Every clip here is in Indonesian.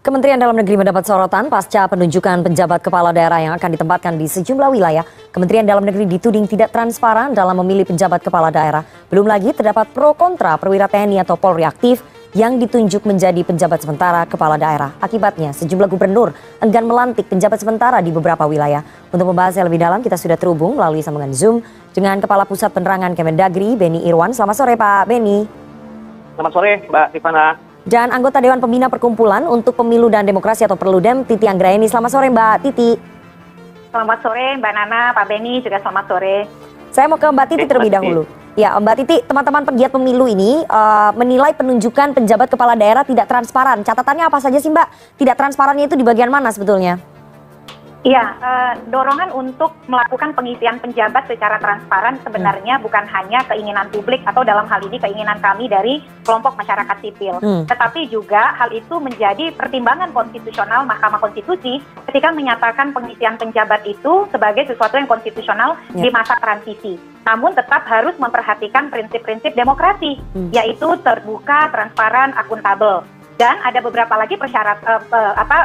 Kementerian Dalam Negeri mendapat sorotan pasca penunjukan penjabat kepala daerah yang akan ditempatkan di sejumlah wilayah. Kementerian Dalam Negeri dituding tidak transparan dalam memilih penjabat kepala daerah. Belum lagi terdapat pro kontra perwira TNI atau Polri aktif yang ditunjuk menjadi penjabat sementara kepala daerah. Akibatnya sejumlah gubernur enggan melantik penjabat sementara di beberapa wilayah. Untuk membahasnya lebih dalam kita sudah terhubung melalui sambungan Zoom dengan Kepala Pusat Penerangan Kemendagri Beni Irwan. Selamat sore Pak Beni. Selamat sore Mbak Rifana. Dan anggota Dewan Pembina Perkumpulan untuk Pemilu dan Demokrasi atau Perludem, Titi Anggraeni. Selamat sore Mbak Titi. Selamat sore Mbak Nana, Pak Beni juga selamat sore. Saya mau ke Mbak Titi terlebih dahulu. Ya Mbak Titi, teman-teman pegiat pemilu ini menilai penunjukan penjabat kepala daerah tidak transparan. Catatannya apa saja sih Mbak? Tidak transparannya itu di bagian mana sebetulnya? Iya, dorongan untuk melakukan pengisian penjabat secara transparan sebenarnya bukan hanya keinginan publik atau dalam hal ini keinginan kami dari kelompok masyarakat sipil. Tetapi juga hal itu menjadi pertimbangan konstitusional Mahkamah Konstitusi ketika menyatakan pengisian penjabat itu sebagai sesuatu yang konstitusional di masa transisi. Namun tetap harus memperhatikan prinsip-prinsip demokrasi, yaitu terbuka, transparan, akuntabel. Dan ada beberapa lagi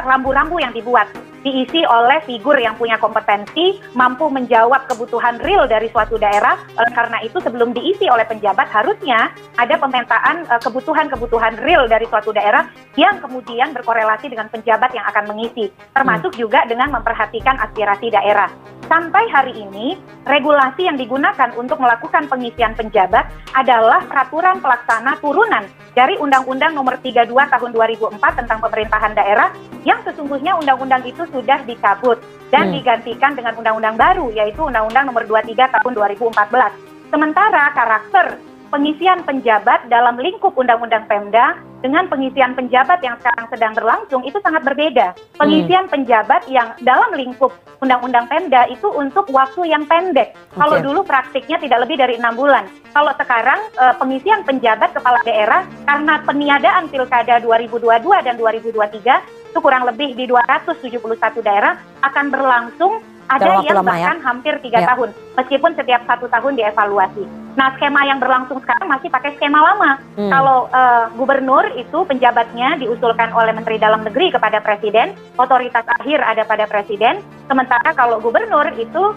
rambu-rambu yang dibuat, diisi oleh figur yang punya kompetensi, mampu menjawab kebutuhan real dari suatu daerah. Oleh karena itu sebelum diisi oleh penjabat harusnya ada pemetaan kebutuhan real dari suatu daerah yang kemudian berkorelasi dengan penjabat yang akan mengisi, termasuk juga dengan memperhatikan aspirasi daerah. Sampai hari ini, regulasi yang digunakan untuk melakukan pengisian penjabat adalah peraturan pelaksana turunan dari Undang-Undang Nomor 32 Tahun 2004 tentang pemerintahan daerah yang sesungguhnya undang-undang itu sudah dicabut dan digantikan dengan undang-undang baru yaitu Undang-Undang Nomor 23 Tahun 2014. Sementara karakter pengisian penjabat dalam lingkup Undang-Undang Pemda dengan pengisian penjabat yang sekarang sedang berlangsung itu sangat berbeda. Pengisian penjabat yang dalam lingkup Undang-Undang Pemda itu untuk waktu yang pendek. Kalau dulu praktiknya tidak lebih dari 6 bulan. Kalau sekarang pengisian penjabat kepala daerah karena peniadaan Pilkada 2022 dan 2023 itu kurang lebih di 271 daerah akan berlangsung ada yang bahkan hampir 3 tahun, meskipun setiap 1 tahun dievaluasi. Nah, skema yang berlangsung sekarang masih pakai skema lama. Kalau gubernur itu penjabatnya diusulkan oleh Menteri Dalam Negeri kepada Presiden, otoritas akhir ada pada Presiden. Sementara kalau gubernur itu,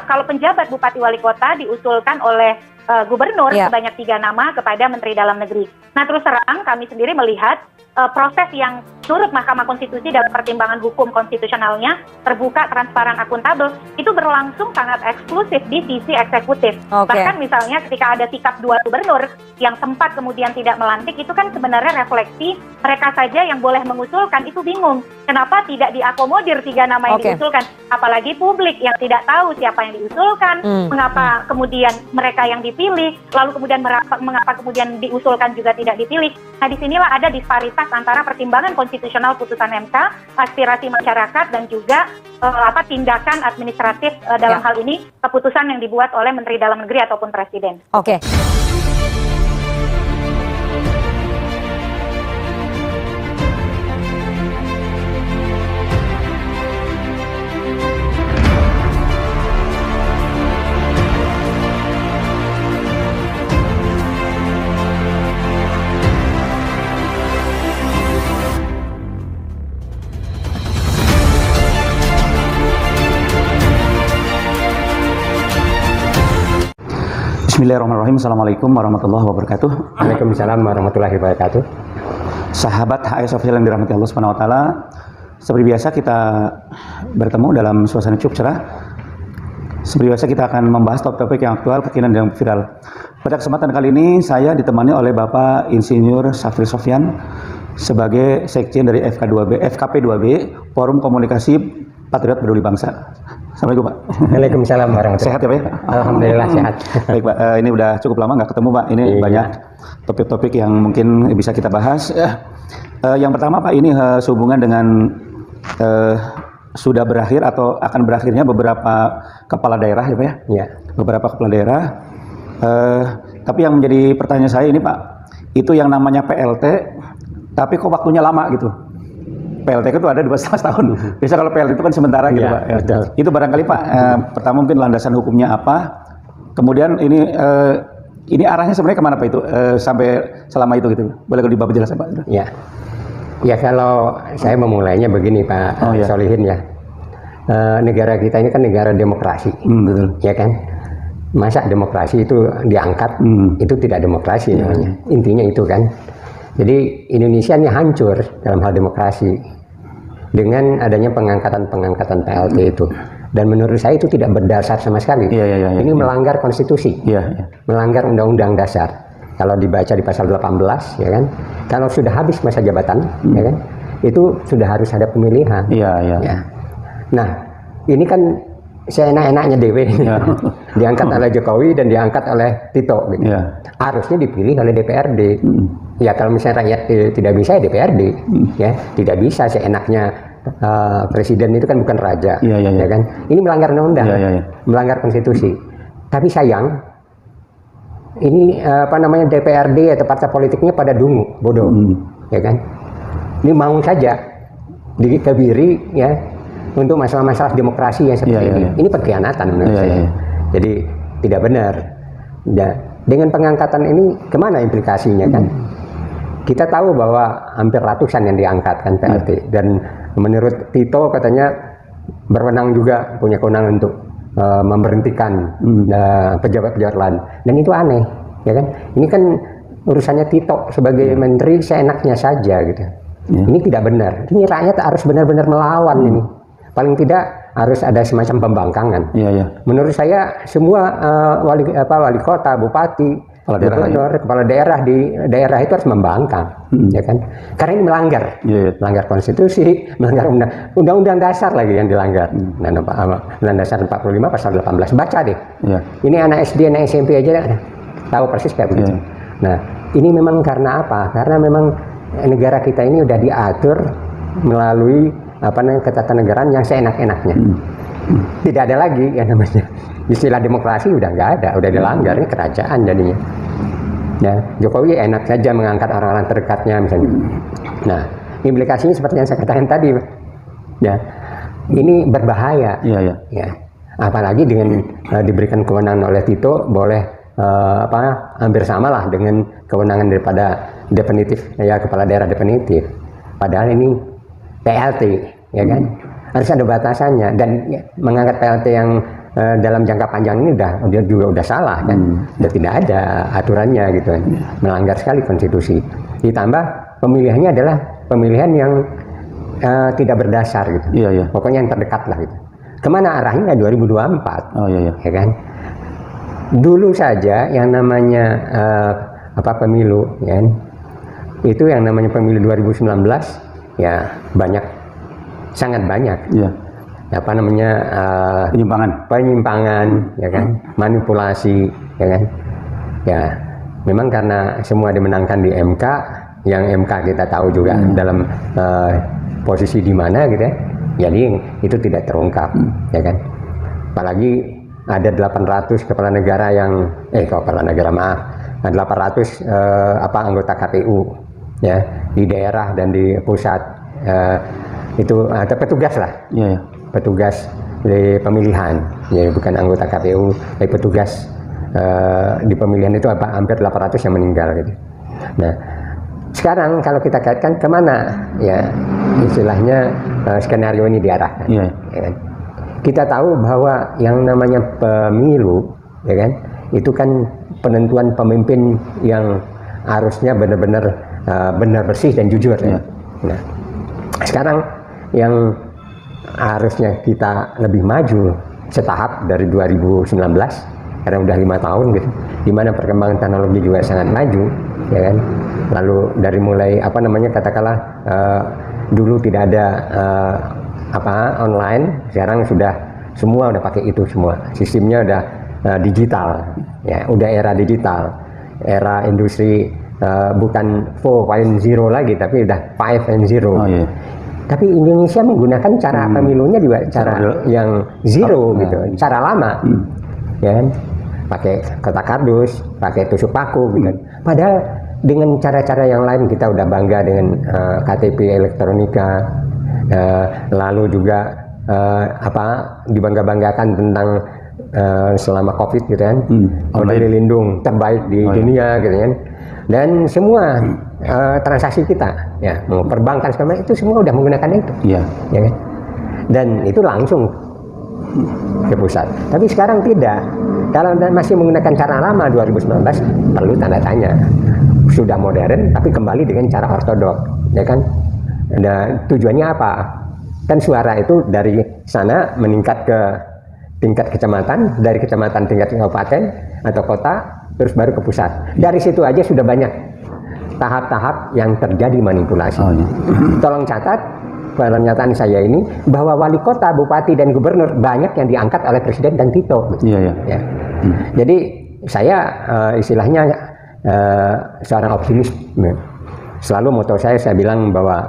kalau penjabat Bupati Wali Kota diusulkan oleh gubernur sebanyak 3 nama kepada Menteri Dalam Negeri. Nah, terus terang kami sendiri melihat proses yang menurut Mahkamah Konstitusi dalam pertimbangan hukum konstitusionalnya terbuka, transparan, akuntabel itu berlangsung sangat eksklusif di sisi eksekutif. Bahkan misalnya ketika ada sikap 2 gubernur yang sempat kemudian tidak melantik itu kan sebenarnya refleksi mereka saja yang boleh mengusulkan itu bingung. Kenapa tidak diakomodir 3 nama yang diusulkan? Apalagi publik yang tidak tahu siapa yang diusulkan, mengapa kemudian mereka yang dipilih, lalu kemudian mengapa kemudian diusulkan juga tidak dipilih. Nah, disinilah ada disparitas antara pertimbangan konstitusional putusan MK, aspirasi masyarakat, dan juga tindakan administratif dalam hal ini keputusan yang dibuat oleh Menteri Dalam Negeri ataupun Presiden. Bismillahirrahmanirrahim. Assalamualaikum warahmatullahi wabarakatuh. Waalaikumsalam warahmatullahi wabarakatuh. Sahabat HS Official yang dirahmati Allah Subhanahu wa taala, seperti biasa kita bertemu dalam suasana cukup cerah. Seperti biasa kita akan membahas topik-topik yang aktual, kekinian dan viral. Pada kesempatan kali ini saya ditemani oleh Bapak Insinyur Syafri Sofyan sebagai Sekjen dari FKP2B, Forum Komunikasi Patriot Peduli Bangsa. Assalamualaikum Pak. Waalaikumsalam warahmatullahi Sehat ya Pak? Alhamdulillah sehat. Baik Pak, ini udah cukup lama nggak ketemu Pak. Ini banyak topik-topik yang mungkin bisa kita bahas. Yang pertama Pak, ini sehubungan dengan sudah berakhir atau akan berakhirnya beberapa kepala daerah ya Pak ya? Iya. Beberapa kepala daerah. Tapi yang menjadi pertanyaan saya ini Pak, itu yang namanya PLT, tapi kok waktunya lama gitu? PLT itu ada 2,5 tahun. Biasa kalau PLT itu kan sementara gitu Pak. Ya. Itu barangkali Pak, pertama mungkin landasan hukumnya apa? Kemudian ini arahnya sebenarnya kemana Pak itu? Sampai selama itu gitu. Boleh kalau di Bapak jelaskan Pak? Ya. Ya kalau saya memulainya begini Pak Solihin ya. Negara kita ini kan negara demokrasi, Betul. ya kan? Masa demokrasi itu diangkat, itu tidak demokrasi namanya. Intinya itu kan. Jadi Indonesia ini hancur dalam hal demokrasi dengan adanya pengangkatan PLT itu. Dan menurut saya itu tidak berdasar sama sekali. Ini melanggar konstitusi, melanggar undang-undang dasar. Kalau dibaca di pasal 18, ya kan, kalau sudah habis masa jabatan, ya kan, itu sudah harus ada pemilihan. Ya. Nah, ini kan seenak-enaknya DW, diangkat oleh Jokowi dan diangkat oleh Tito, gitu. Harusnya dipilih oleh DPRD. Ya kalau misalnya rakyat tidak bisa, ya DPRD, ya tidak bisa seenaknya. Presiden itu kan bukan raja, ya kan? Ini melanggar undang-undang, melanggar konstitusi. Tapi sayang, ini DPRD atau partai politiknya pada dungu, bodoh, ya kan? Ini mau saja dikebiri, ya, untuk masalah-masalah demokrasi yang seperti ini. Ini pengkhianatan menurut saya. Jadi tidak benar. Ya, dengan pengangkatan ini kemana implikasinya kan? Kita tahu bahwa hampir ratusan yang diangkat kan PLT dan menurut Tito katanya berwenang juga, punya kewenangan untuk memberhentikan pejabat-pejabat lain, dan itu aneh, ya kan? Ini kan urusannya Tito sebagai menteri seenaknya saja gitu. Ini tidak benar. Ini rakyat harus benar-benar melawan ini. Paling tidak harus ada semacam pembangkangan. Menurut saya semua wali kota, bupati, kepala daerah di daerah itu harus membangkang, ya kan? Karena ini melanggar konstitusi, melanggar undang-undang dasar lagi yang dilanggar. Undang dasar 45 pasal 18. Baca deh. Ini anak SD, anak SMP aja tahu persis kayak begitu. Nah, ini memang karena apa? Karena memang negara kita ini udah diatur melalui ketatanegaraan yang seenak-enaknya. Tidak ada lagi yang namanya istilah demokrasi, udah nggak ada, udah dilanggar, ini kerajaan jadinya. Ya, Jokowi enak saja mengangkat orang-orang terdekatnya misalnya. Nah, implikasinya seperti yang saya katakan tadi, ya, ini berbahaya. Ya, apalagi dengan diberikan kewenangan oleh Tito, boleh hampir sama lah dengan kewenangan daripada definitif, ya, kepala daerah definitif. Padahal ini PLT, ya kan? Harus ada batasannya, dan mengangkat PLT yang dalam jangka panjang ini udah salah kan, udah tidak ada aturannya gitu kan, melanggar sekali konstitusi. Ditambah pemilihannya adalah pemilihan yang tidak berdasar gitu, pokoknya yang terdekat lah gitu. Kemana arahnya 2024? Ya kan? Dulu saja yang namanya pemilu, ya kan? Itu yang namanya pemilu 2019 ya banyak. Sangat banyak, penyimpangan, ya kan, manipulasi, ya kan, ya, memang karena semua dimenangkan di MK, yang MK kita tahu juga dalam posisi di mana gitu ya, jadi itu tidak terungkap, ya kan, apalagi ada 800 kepala negara yang, 800 anggota KPU, ya, di daerah dan di pusat. Itu ada petugas lah, petugas di pemilihan, ya, bukan anggota KPU, tapi petugas di pemilihan itu hampir 800 yang meninggal gitu. Nah, sekarang kalau kita kaitkan kemana, ya, istilahnya skenario ini diarahkan, ya kan? Kita tahu bahwa yang namanya pemilu, ya kan, itu kan penentuan pemimpin yang harusnya benar-benar benar bersih dan jujur, ya. Nah, sekarang yang harusnya kita lebih maju setahap dari 2019 karena udah 5 tahun gitu, di mana perkembangan teknologi juga sangat maju, ya kan. Lalu dari mulai katakanlah dulu tidak ada online, sekarang sudah semua udah pakai itu semua, sistemnya udah digital, ya, udah era digital, era industri bukan 4.0 lagi tapi udah 5.0. Tapi Indonesia menggunakan cara pemilunya juga cara yang zero gitu, cara lama, ya kan? Pakai kotak kardus, pakai tusuk paku gitu. Padahal dengan cara-cara yang lain kita udah bangga dengan KTP elektronika, lalu juga dibangga-banggakan tentang selama COVID gitu kan, peduli lindung terbaik di dunia gitu kan. Dan semua transaksi kita, ya, mau perbankan segala itu semua udah menggunakan itu, ya kan? Dan itu langsung ke pusat. Tapi sekarang tidak. Kalau masih menggunakan cara lama 2019, perlu tanda tanya. Sudah modern, tapi kembali dengan cara ortodok, ya kan? Dan tujuannya apa? Kan suara itu dari sana meningkat ke tingkat kecamatan, dari kecamatan tingkat kabupaten atau kota, terus baru ke pusat. Dari situ aja sudah banyak tahap-tahap yang terjadi manipulasi. Tolong catat pernyataan saya ini bahwa wali kota, bupati, dan gubernur banyak yang diangkat oleh presiden dan Tito. Ya. Jadi saya istilahnya seorang optimis. Selalu moto saya bilang bahwa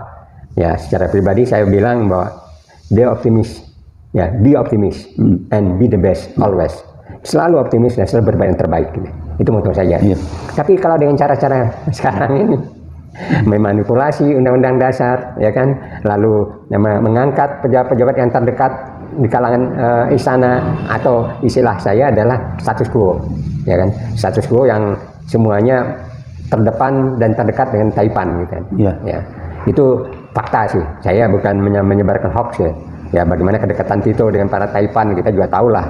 ya secara pribadi saya bilang bahwa dia optimis, ya be optimis and be the best always. Selalu optimis dan selalu berbuat yang terbaik. Gitu. Itu moto saya. Tapi kalau dengan cara-cara sekarang ini memanipulasi undang-undang dasar, ya kan, lalu mengangkat pejabat-pejabat yang terdekat di kalangan istana, atau istilah saya adalah status quo, ya kan, status quo yang semuanya terdepan dan terdekat dengan Taipan, gitu kan. Ya, itu fakta sih. Saya bukan menyebarkan hoax ya. Ya, bagaimana kedekatan Tito dengan para Taipan kita juga tahu lah,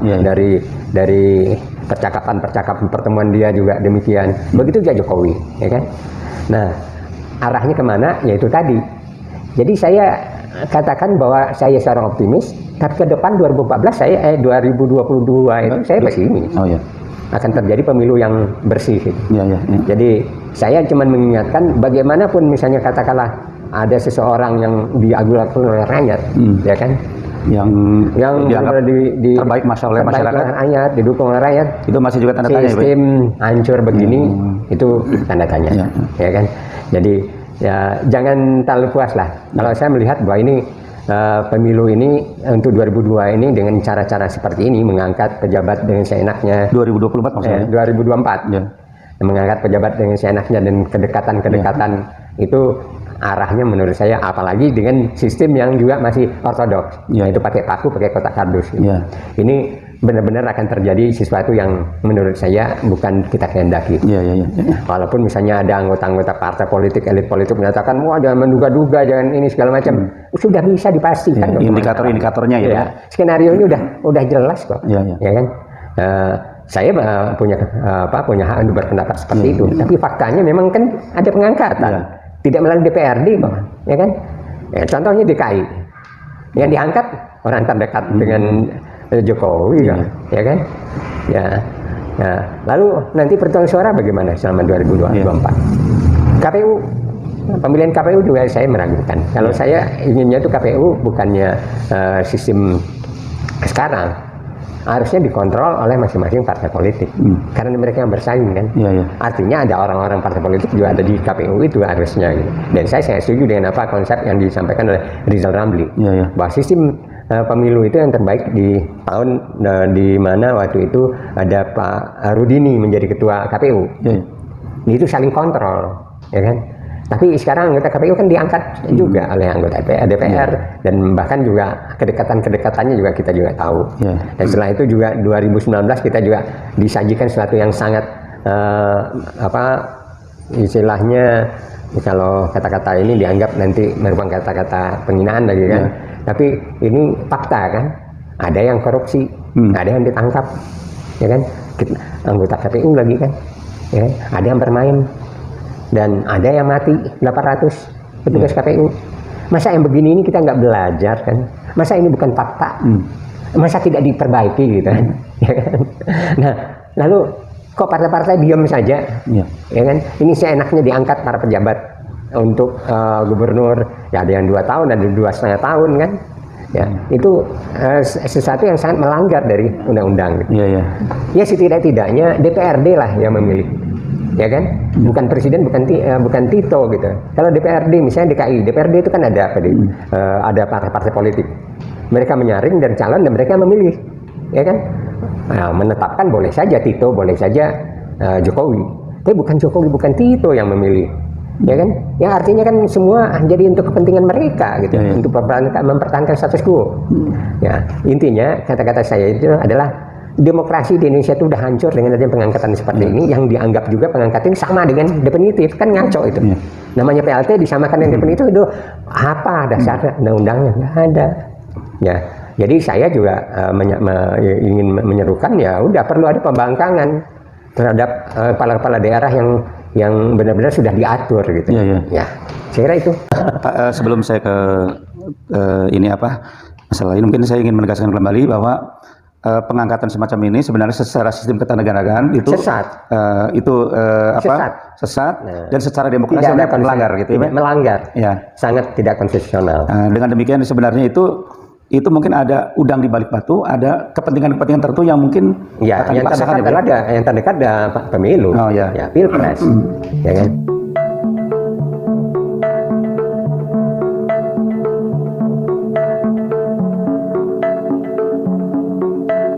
dari percakapan pertemuan dia juga demikian. Begitu juga Jokowi, ya kan. Nah, arahnya kemana? Ya itu tadi. Jadi saya katakan bahwa saya seorang optimis, tapi ke depan 2022 itu saya pesimis. Akan terjadi pemilu yang bersih. Jadi saya cuma mengingatkan bagaimanapun misalnya katakanlah ada seseorang yang diagul-agul oleh rakyat, ya kan, yang terbaik oleh masyarakat, rakyat, didukung oleh rakyat, itu masih juga tanda tanya. Sistem hancur begini, itu tanda tanya, ya kan. Jadi ya jangan terlalu puas lah. Kalau saya melihat bahwa ini pemilu ini untuk 2002 ini dengan cara-cara seperti ini, mengangkat pejabat dengan seenaknya. 2024 maksudnya? 2024. Mengangkat pejabat dengan seenaknya dan kedekatan-kedekatan itu arahnya menurut saya, apalagi dengan sistem yang juga masih ortodoks, itu pakai paku, pakai kotak kardus. Ini benar-benar akan terjadi sesuatu yang menurut saya bukan kita kehendaki. Walaupun misalnya ada anggota-anggota partai politik, elit politik menyatakan, wah jangan menduga-duga, jangan ini segala macam, sudah bisa dipastikan. Indikator-indikatornya ya. Skenario ini udah jelas kok, ya kan. Saya punya hak untuk berpendapat seperti itu, tapi faktanya memang kan ada pengangkatan. Tidak melalui DPRD, ya kan? Ya, contohnya DKI, yang diangkat orang terdekat dengan Jokowi, ya kan? Ya. Lalu nanti perhitungan suara bagaimana selama 2024? KPU, pemilihan KPU juga saya meragukan. Kalau saya inginnya itu KPU bukannya sistem sekarang, harusnya dikontrol oleh masing-masing partai politik, karena mereka yang bersaing kan. Artinya ada orang-orang partai politik juga ada di KPU itu harusnya gitu. Dan saya setuju dengan apa konsep yang disampaikan oleh Rizal Ramli, bahwa sistem pemilu itu yang terbaik di tahun di mana waktu itu ada Pak Rudini menjadi ketua KPU. Itu saling kontrol, ya kan. Tapi sekarang anggota KPU kan diangkat juga oleh anggota DPR, dan bahkan juga kedekatan-kedekatannya juga kita juga tahu. Dan setelah itu juga 2019 kita juga disajikan sesuatu yang sangat istilahnya, kalau kata-kata ini dianggap nanti merupakan kata-kata penghinaan lagi kan. Tapi ini fakta kan, ada yang korupsi, ada yang ditangkap, ya kan, anggota KPU lagi kan, ya, ada yang bermain. Dan ada yang mati 800 petugas KPU. Masa yang begini ini kita nggak belajar kan? Masa ini bukan fakta? Masa tidak diperbaiki gitu kan? Nah, lalu kok partai-partai diam saja? Ya kan? Ini seenaknya diangkat para pejabat untuk gubernur, ya ada yang 2 tahun, ada 2,5 tahun kan? Ya, itu sesuatu yang sangat melanggar dari undang-undang. Ya setidak-tidaknya DPRD lah yang memilih. Ya kan, bukan presiden, bukan Tito gitu. Kalau DPRD misalnya DKI, DPRD itu kan ada ada partai-partai politik. Mereka menyaring dan calon dan mereka memilih, ya kan. Nah, menetapkan boleh saja Tito, boleh saja Jokowi, tapi bukan Jokowi, bukan Tito yang memilih, ya kan. Yang artinya kan semua jadi untuk kepentingan mereka gitu, untuk mempertahankan status quo. Ya, intinya kata-kata saya itu adalah demokrasi di Indonesia itu udah hancur dengan adanya pengangkatan seperti ini, yang dianggap juga pengangkatan ini sama dengan definitif, kan ngaco itu. Namanya PLT disamakan dengan definitif, itu apa dasarnya? Undang-undangnya nggak ada. Ya, jadi saya juga ingin menyerukan, ya udah perlu ada pembangkangan terhadap kepala-kepala daerah yang benar-benar sudah diatur gitu. Ya, saya kira itu. Pak, sebelum saya ke ini masalah ini, mungkin saya ingin menegaskan kembali bahwa pengangkatan semacam ini sebenarnya secara sistem ketatanegaraan itu sesat. Sesat. Dan secara demokrasi melanggar gitu ya. Melanggar. Ya. Sangat tidak konstitusional. Dengan demikian sebenarnya itu mungkin ada udang di balik batu, ada kepentingan-kepentingan tertentu yang mungkin ya, yang terdekat adalah pemilu, pilpres, ya kan.